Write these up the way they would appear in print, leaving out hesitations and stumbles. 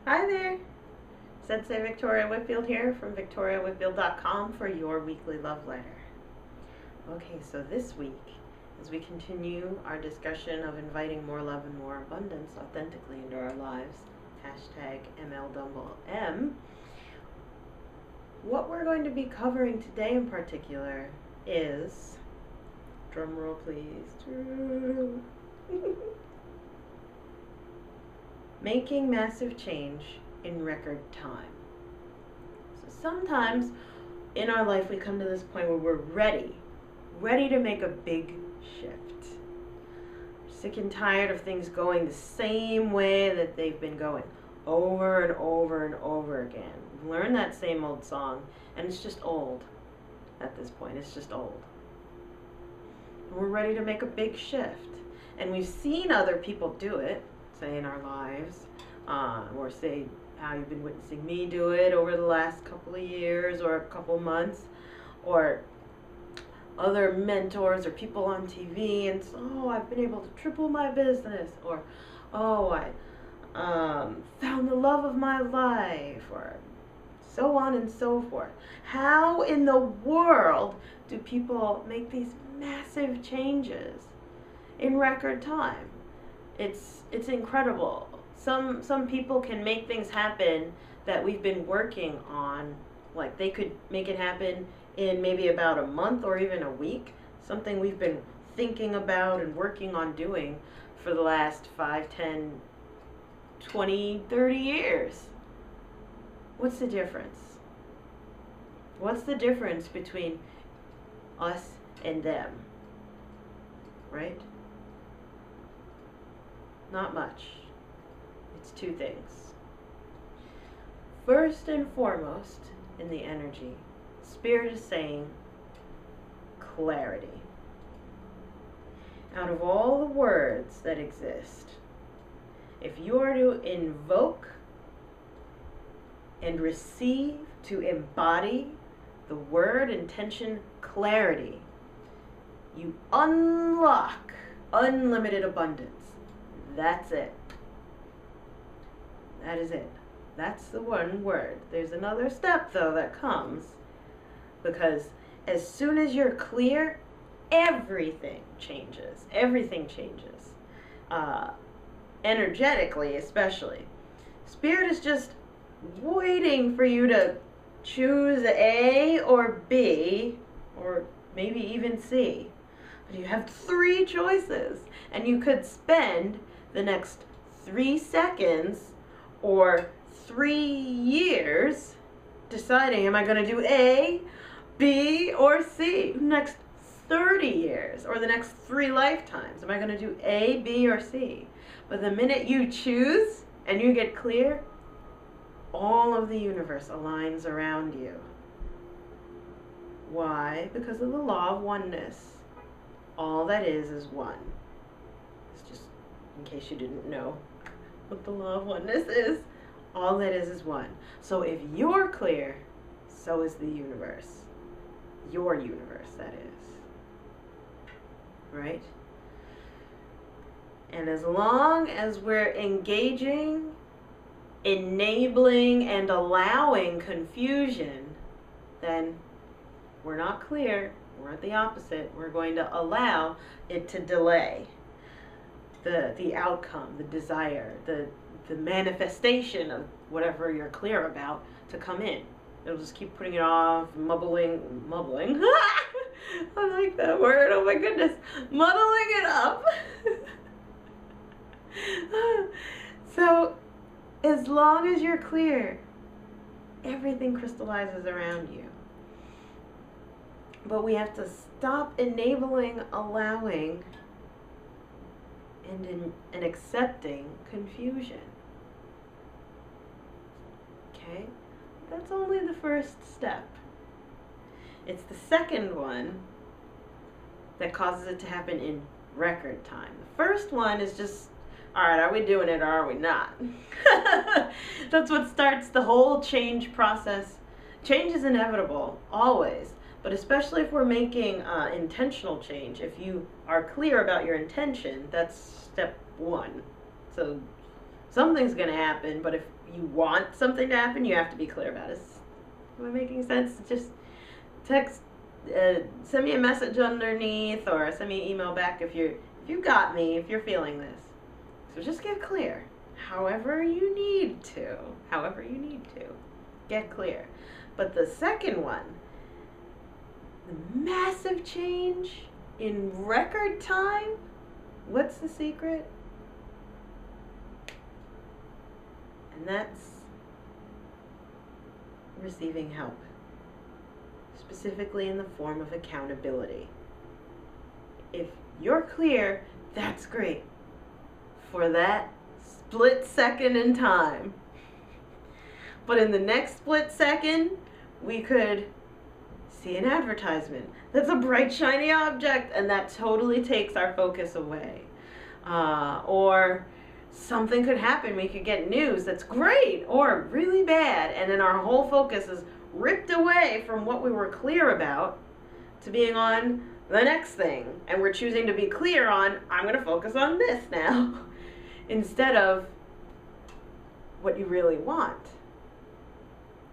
Hi there, Sensei Victoria Whitfield here from victoriawhitfield.com for your weekly love letter. Okay, so this week, as we continue our discussion of inviting more love and more abundance authentically into our lives, hashtag MLMM, what we're going to be covering today in particular is, drum roll please, making massive change in record time. So sometimes in our life we come to this point where we're ready to make a big shift. Sick and tired of things going the same way that they've been going over and over and over again. We've learned that same old song and it's just old at this point. It's just old. And we're ready to make a big shift. And we've seen other people do it, say in our lives, or say how you've been witnessing me do it over the last couple of years or a couple months, or other mentors or people on TV, and so, oh, I've been able to triple my business, or oh, I found the love of my life, or so on and so forth. How in the world do people make these massive changes in record time? It's incredible. Some people can make things happen that we've been working on, like they could make it happen in maybe about a month or even a week, something we've been thinking about and working on doing for the last 5, 10, 20, 30 years. What's the difference? What's the difference between us and them? Right? Not much. It's two things. First and foremost, in the energy, Spirit is saying clarity. Out of all the words that exist, if you are to invoke and receive, to embody the word, intention, clarity, you unlock unlimited abundance. That's it. That is it. That's the one word. There's another step though that comes, because as soon as you're clear, everything changes. Everything changes. Energetically especially. Spirit is just waiting for you to choose A or B, or maybe even C. But you have 3 choices, and you could spend the next 3 seconds or 3 years deciding, am I going to do A, B, or C? Next 30 years, or the next 3 lifetimes, am I going to do A, B, or C? But the minute you choose and you get clear, all of the universe aligns around you. Why? Because of the law of oneness. All that is one. It's just in case you didn't know what the law of oneness is. All that is one. So if you're clear, so is the universe. Your universe, that is. Right? And as long as we're engaging, enabling, and allowing confusion, then we're not clear. We're at the opposite. We're going to allow it to delay the outcome, the desire, the manifestation of whatever you're clear about to come in. It'll just keep putting it off, muddling. I like that word. Oh my goodness. Muddling it up. So, as long as you're clear, everything crystallizes around you. But we have to stop enabling, allowing, and accepting confusion. Okay? That's only the first step. It's the second one that causes it to happen in record time. The first one is just, all right, are we doing it or are we not? That's what starts the whole change process. Change is inevitable, always. But especially if we're making intentional change, if you are clear about your intention, that's step one. So something's going to happen, but if you want something to happen, you have to be clear about it. Am I making sense? Just text, send me a message underneath, or send me an email back if you got me, if you're feeling this. So just get clear. However you need to. Get clear. But the second one, the massive change in record time, what's the secret? And that's receiving help, specifically in the form of accountability. If you're clear, that's great for that split second in time. But in the next split second, we could see an advertisement that's a bright, shiny object, and that totally takes our focus away. Or something could happen. We could get news that's great or really bad, and then our whole focus is ripped away from what we were clear about to being on the next thing. And we're choosing to be clear on, I'm going to focus on this now, instead of what you really want.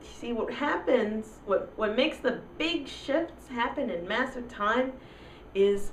See, what happens, what makes the big shifts happen in massive time is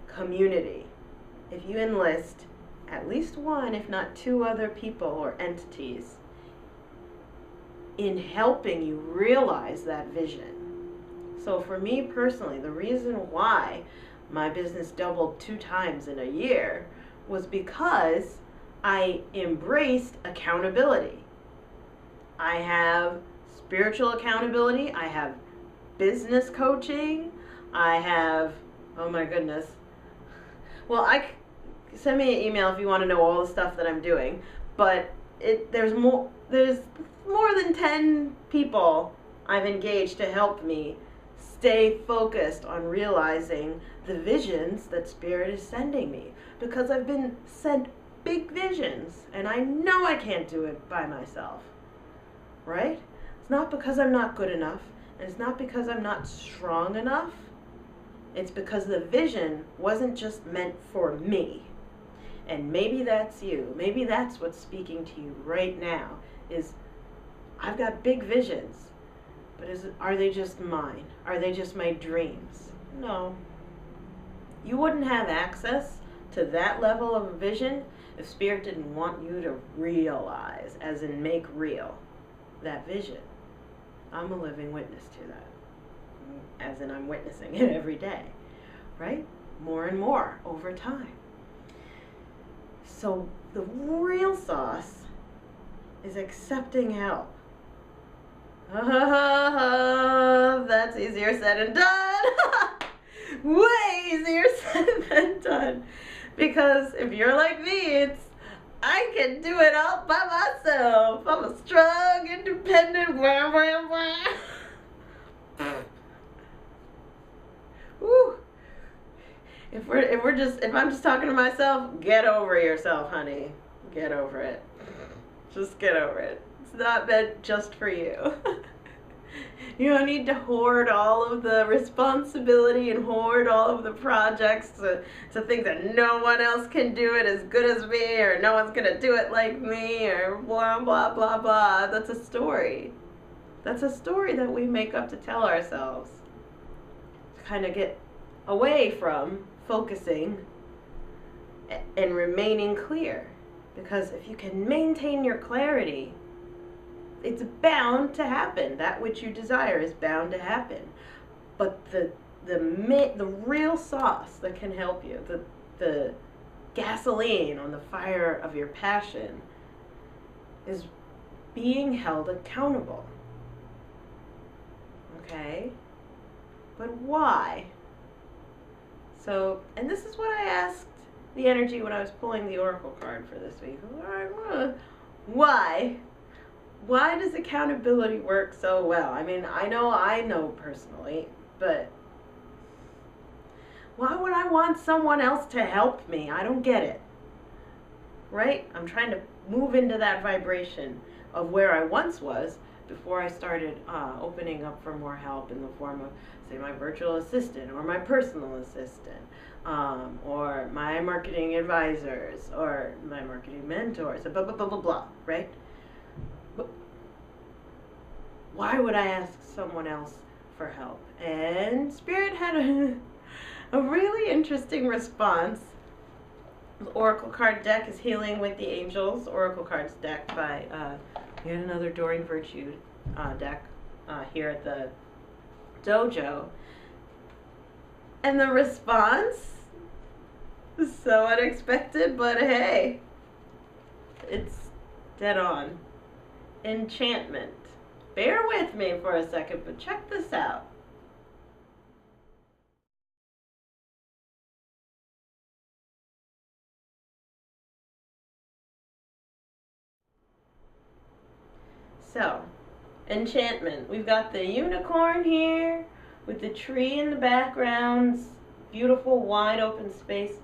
community. If you enlist at least one, if not two other people or entities in helping you realize that vision. So for me personally, the reason why my business doubled 2 times in a year was because I embraced accountability. I have spiritual accountability, I have business coaching, I have, oh my goodness. Well, send me an email if you want to know all the stuff that I'm doing, but there's more than 10 people I've engaged to help me stay focused on realizing the visions that Spirit is sending me, because I've been sent big visions and I know I can't do it by myself. Right? It's not because I'm not good enough, and it's not because I'm not strong enough. It's because the vision wasn't just meant for me. And maybe that's you. Maybe that's what's speaking to you right now, is I've got big visions, but are they just mine? Are they just my dreams? No. You wouldn't have access to that level of vision if Spirit didn't want you to realize, as in make real, that vision. I'm a living witness to that, as in I'm witnessing it every day, right? More and more over time. So the real sauce is accepting help. That's easier said than done. Way easier said than done. Because if you're like me, I can do it all by myself. I'm a strong, independent, Woo. If I'm just talking to myself, get over yourself, honey. Get over it. Just get over it. It's not meant just for you. You don't need to hoard all of the responsibility and hoard all of the projects to think that no one else can do it as good as me, or no one's going to do it like me, or blah, blah, blah, blah. That's a story. That's a story that we make up to tell ourselves. To kind of get away from focusing and remaining clear. Because if you can maintain your clarity, it's bound to happen. That which you desire is bound to happen. But the real sauce that can help you, the gasoline on the fire of your passion, is being held accountable. Okay? But why? So, and this is what I asked the energy when I was pulling the oracle card for this week. Why? Why does accountability work so well? I mean, I know personally, but why would I want someone else to help me? I don't get it. Right? I'm trying to move into that vibration of where I once was before I started opening up for more help in the form of, say, my virtual assistant or my personal assistant. or my marketing advisors, or my marketing mentors, blah, blah, blah, blah, blah, right? But why would I ask someone else for help? And Spirit had a really interesting response. The Oracle card deck is Healing with the Angels. Oracle cards deck by yet another Doreen Virtue deck here at the dojo. And the response is so unexpected, but hey, it's dead on. Enchantment. Bear with me for a second, but check this out. So, enchantment. We've got the unicorn here with the tree in the background, beautiful wide open space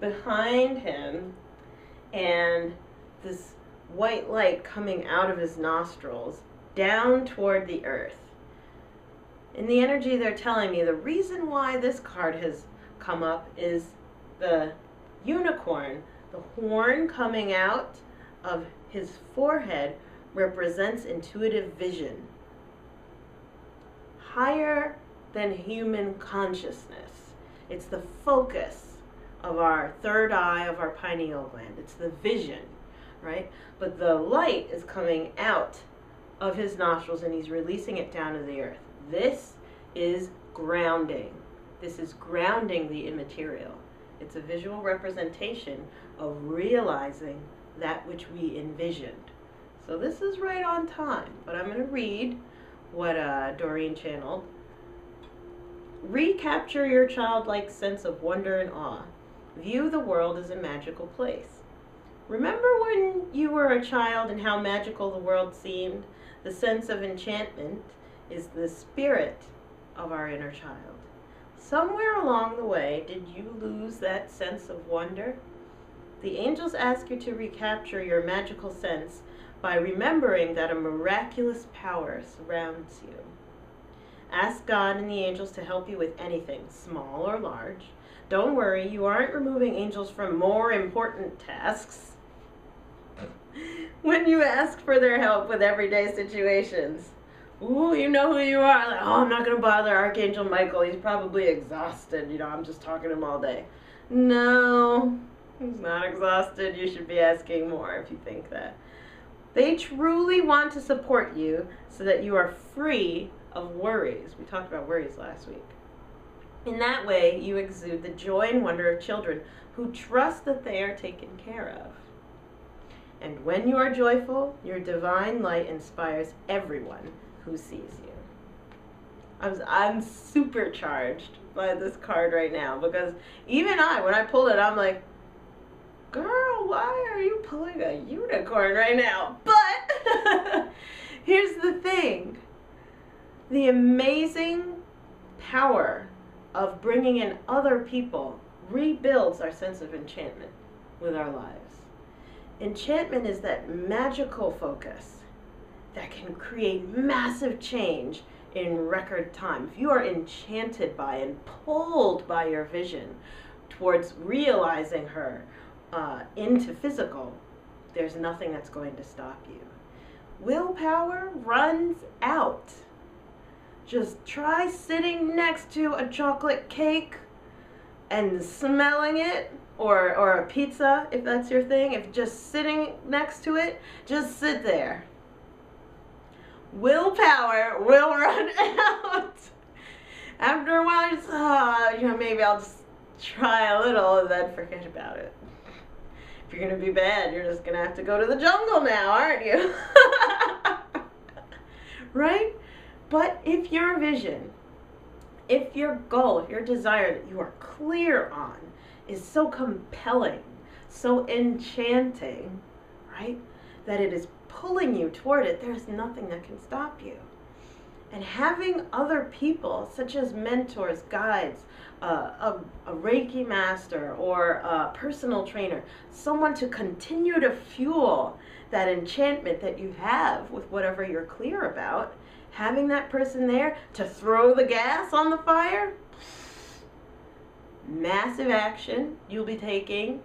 behind him, and this white light coming out of his nostrils down toward the earth. In the energy, they're telling me the reason why this card has come up is the unicorn, the horn coming out of his forehead, represents intuitive vision, higher than human consciousness. It's the focus of our third eye, of our pineal gland. It's the vision, right? But the light is coming out of his nostrils and he's releasing it down to the earth. This is grounding. This is grounding the immaterial. It's a visual representation of realizing that which we envisioned. So this is right on time, but I'm going to read what Doreen channeled. Recapture your childlike sense of wonder and awe. View the world as a magical place. Remember when you were a child and how magical the world seemed? The sense of enchantment is the spirit of our inner child. Somewhere along the way, did you lose that sense of wonder? The angels ask you to recapture your magical sense by remembering that a miraculous power surrounds you. Ask God and the angels to help you with anything, small or large. Don't worry, you aren't removing angels from more important tasks when you ask for their help with everyday situations. Ooh, you know who you are. Like, oh, I'm not going to bother Archangel Michael. He's probably exhausted. You know, I'm just talking to him all day. No, he's not exhausted. You should be asking more if you think that. They truly want to support you so that you are free of worries. We talked about worries last week. In that way, you exude the joy and wonder of children who trust that they are taken care of. And when you are joyful, your divine light inspires everyone who sees you. I'm supercharged by this card right now, because even when I pulled it, I'm like, girl, why are you pulling a unicorn right now? But here's the thing. The amazing power of bringing in other people rebuilds our sense of enchantment with our lives. Enchantment is that magical focus that can create massive change in record time. If you are enchanted by and pulled by your vision towards realizing her into physical, there's nothing that's going to stop you. Willpower runs out. Just try sitting next to a chocolate cake and smelling it, or a pizza, if that's your thing. If just sitting next to it, just sit there. Willpower will run out. After a while, just, maybe I'll just try a little and then forget about it. If you're going to be bad, you're just going to have to go to the jungle now, aren't you? Right? But if your vision, if your goal, if your desire that you are clear on is so compelling, so enchanting, right, that it is pulling you toward it, there's nothing that can stop you. And having other people, such as mentors, guides, a Reiki master, or a personal trainer, someone to continue to fuel that enchantment that you have with whatever you're clear about, having that person there to throw the gas on the fire, massive action you'll be taking,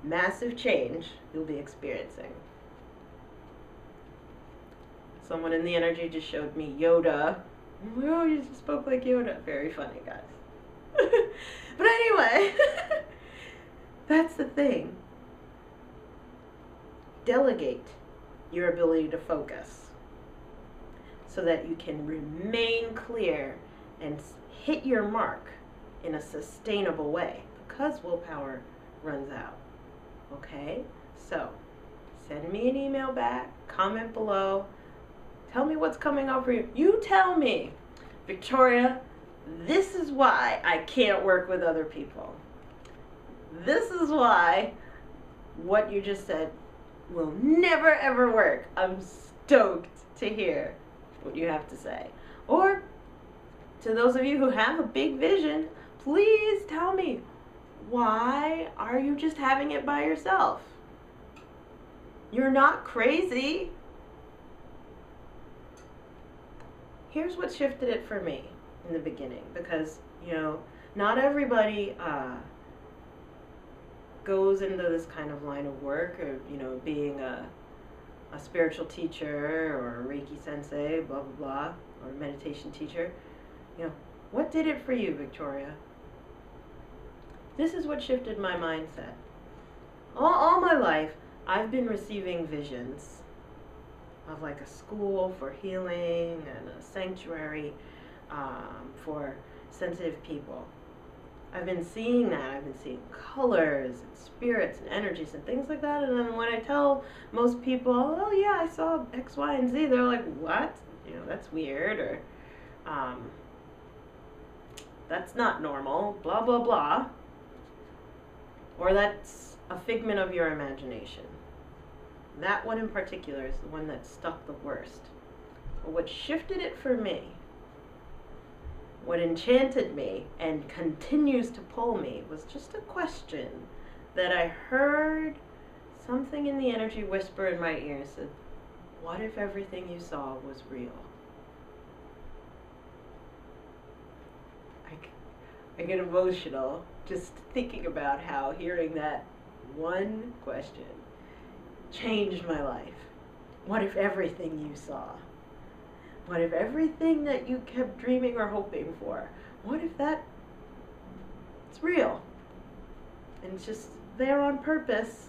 massive change you'll be experiencing. Someone in the energy just showed me Yoda. Oh, you just spoke like Yoda. Very funny, guys. But anyway, that's the thing. Delegate your ability to focus so that you can remain clear and hit your mark in a sustainable way, because willpower runs out. Okay? So, send me an email back, comment below, tell me what's coming up for you. You tell me, Victoria, this is why I can't work with other people. This is why what you just said will never ever work. I'm stoked to hear what you have to say. Or, to those of you who have a big vision, please tell me, why are you just having it by yourself? You're not crazy. Here's what shifted it for me in the beginning, because, you know, not everybody goes into this kind of line of work, or, you know, being a spiritual teacher or a Reiki sensei, blah, blah, blah, or a meditation teacher. You know, what did it for you, Victoria? This is what shifted my mindset. All my life, I've been receiving visions of like a school for healing and a sanctuary for sensitive people. I've been seeing that. I've been seeing colors and spirits and energies and things like that. And then when I tell most people, oh yeah, I saw X, Y, and Z, they're like, what? You know, that's weird, or that's not normal, blah, blah, blah. Or that's a figment of your imagination. That one in particular is the one that stuck the worst. But what shifted it for me, what enchanted me and continues to pull me, was just a question that I heard something in the energy whisper in my ear. Said, what if everything you saw was real? I get emotional just thinking about how hearing that one question changed my life. What if everything you saw? What if everything that you kept dreaming or hoping for? What if that's real? And it's just there on purpose.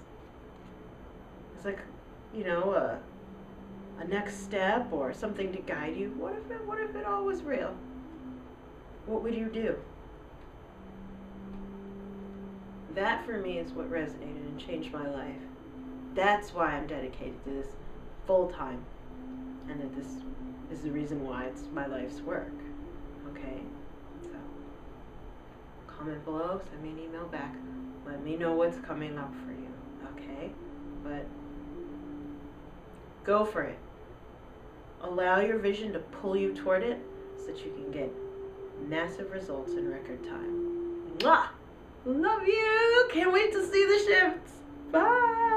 It's like, you know, a next step or something to guide you. What if it all was real? What would you do? That for me is what resonated and changed my life. That's why I'm dedicated to this full time, and that this is the reason why it's my life's work. Okay? So, comment below, send me an email back, let me know what's coming up for you. Okay? But go for it. Allow your vision to pull you toward it so that you can get massive results in record time. Mwah! Love you! Can't wait to see the shifts! Bye!